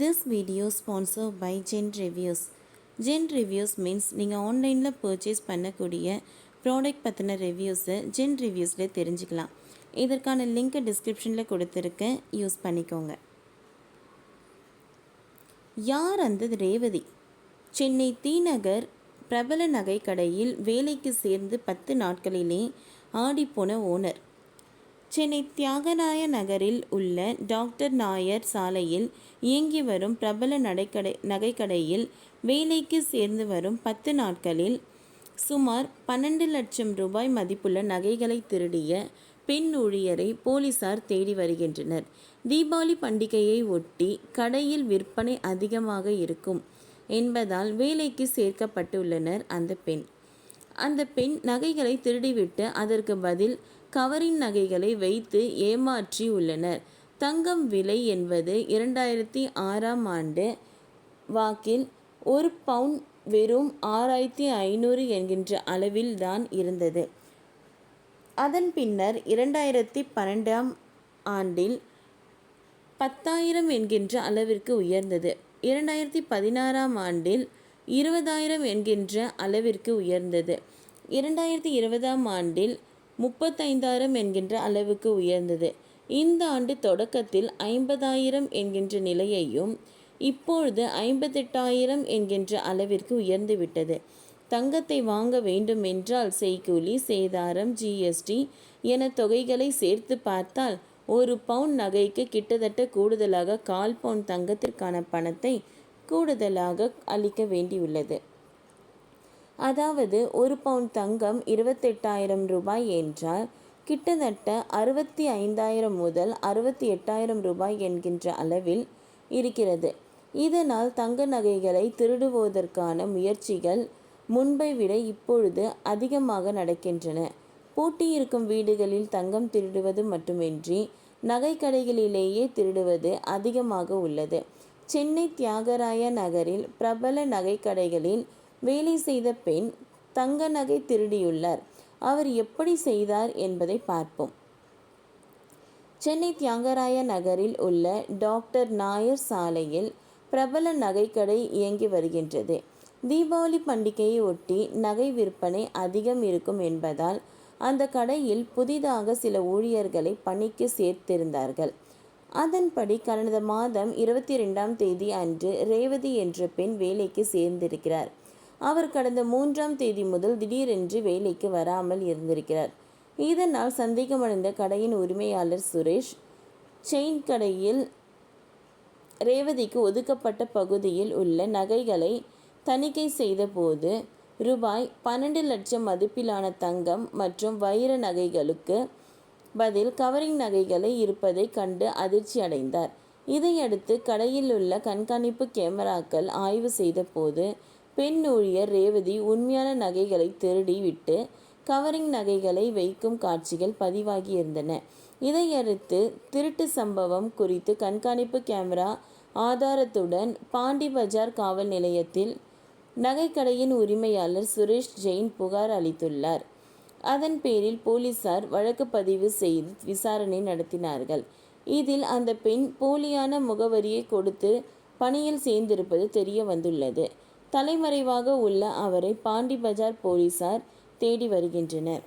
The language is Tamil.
This video sponsored by Gen Reviews. Gen Reviews means நீங்கள் ஆன்லைனில் பர்ச்சேஸ் பண்ணக்கூடிய ப்ராடக்ட் பற்றின ரிவ்யூஸை ஜென் ரிவ்யூஸில் தெரிஞ்சுக்கலாம். இதற்கான லிங்க் டிஸ்கிரிப்ஷனில் கொடுத்துருக்கேன், யூஸ் பண்ணிக்கோங்க. யார் அந்த ரேவதி? சென்னை தீநகர் பிரபல நகை கடையில் வேலைக்கு சேர்ந்து 10 நாட்களிலே ஆடிப்போன ஓனர். சென்னை தியாகராய நகரில் உள்ள டாக்டர் நாயர் சாலையில் இயங்கி வரும் பிரபல நகைக்கடையில் வேலைக்கு சேர்ந்து வரும் 10 நாட்களில் சுமார் 12 லட்சம் ரூபாய் மதிப்புள்ள நகைகளை திருடிய பெண் ஊழியரை போலீசார் தேடி வருகின்றனர். தீபாவளி பண்டிகையை ஒட்டி கடையில் விற்பனை அதிகமாக இருக்கும் என்பதால் வேலைக்கு சேர்க்கப்பட்டுள்ளனர் அந்த பெண் நகைகளை திருடிவிட்டு அதற்கு பதில் கவரிங் நகைகளை வைத்து ஏமாற்றி உள்ளனர். தங்கம் விலை என்பது 2006ஆம் ஆண்டு வாக்கில் ஒரு பவுன் வெறும் 6500 என்கின்ற அளவில் தான் இருந்தது. அதன் பின்னர் 2012ஆம் ஆண்டில் 10,000 என்கின்ற அளவிற்கு உயர்ந்தது. 2016ஆம் ஆண்டில் 20,000 என்கின்ற அளவிற்கு உயர்ந்தது. 2020ஆம் ஆண்டில் 35,000 என்கின்ற அளவுக்கு உயர்ந்தது. இந்த ஆண்டு தொடக்கத்தில் 50,000 என்கின்ற நிலையையும் இப்பொழுது 58,000 என்கின்ற அளவிற்கு உயர்ந்துவிட்டது. தங்கத்தை வாங்க வேண்டுமென்றால் செய்கூலி, சேதாரம், ஜிஎஸ்டி என தொகைகளை சேர்த்து பார்த்தால் ஒரு பவுன் நகைக்கு கிட்டத்தட்ட கூடுதலாக 1/4 பவுன் தங்கத்திற்கான பணத்தை கூடுதலாக அளிக்க வேண்டியுள்ளது. அதாவது ஒரு பவுன் தங்கம் 28,000 ரூபாய் என்றால் கிட்டத்தட்ட 65,000 முதல் 68,000 ரூபாய் என்கின்ற அளவில் இருக்கிறது. இதனால் தங்க நகைகளை திருடுவதற்கான முயற்சிகள் முன்பை விட இப்பொழுது அதிகமாக நடக்கின்றன. பூட்டி இருக்கும் வீடுகளில் தங்கம் திருடுவது மட்டுமின்றி நகைக்கடைகளிலேயே திருடுவது அதிகமாக உள்ளது. சென்னை தியாகராய நகரில் பிரபல நகைக்கடைகளில் வேலை செய்த பெண் தங்க நகை திருடியுள்ளார். அவர் எப்படி செய்தார் என்பதை பார்ப்போம். சென்னை தியாகராய நகரில் உள்ள டாக்டர் நாயர் சாலையில் பிரபல நகைக்கடை இயங்கி வருகின்றது. தீபாவளி பண்டிகையை ஒட்டி நகை விற்பனை அதிகம் இருக்கும் என்பதால் அந்த கடையில் புதிதாக சில ஊழியர்களை பணிக்கு சேர்த்திருந்தார்கள். அதன்படி கடந்த மாதம் 22ஆம் தேதி அன்று ரேவதி என்ற பெண் வேலைக்கு சேர்ந்திருக்கிறார். அவர் கடந்த 3ஆம் தேதி முதல் திடீரென்று வேலைக்கு வராமல் இருந்திருக்கிறார். இதனால் சந்தேகமடைந்த கடையின் உரிமையாளர் சுரேஷ் செயின் கடையில் ரேவதிக்கு ஒதுக்கப்பட்ட பகுதியில் உள்ள நகைகளை தணிக்கை செய்தபோது ரூபாய் 12 லட்சம் மதிப்பிலான தங்கம் மற்றும் வைர நகைகளுக்கு பதில் கவரிங் நகைகளை இருப்பதை கண்டு அதிர்ச்சி அடைந்தார். இதையடுத்து கடையில் உள்ள கண்காணிப்பு கேமராக்கள் ஆய்வு செய்த போது பெண் ஊழியர் ரேவதி உண்மையான நகைகளை திருடி விட்டு கவரிங் நகைகளை வைக்கும் காட்சிகள் பதிவாகியிருந்தன. இதையடுத்து திருட்டு சம்பவம் குறித்து கண்காணிப்பு கேமரா ஆதாரத்துடன் பாண்டி பஜார் காவல் நிலையத்தில் நகைக்கடையின் உரிமையாளர் சுரேஷ் ஜெயின் புகார் அளித்துள்ளார். அதன் பேரில் போலீசார் வழக்கு பதிவு செய்து விசாரணை நடத்தினார்கள். இதில் அந்த பெண் போலியான முகவரியை கொடுத்து பணியில் சேர்ந்திருப்பது தெரிய வந்துள்ளது. தலைமறைவாக உள்ள அவரை பாண்டி பஜார் போலீசார் தேடி வருகின்றனர்.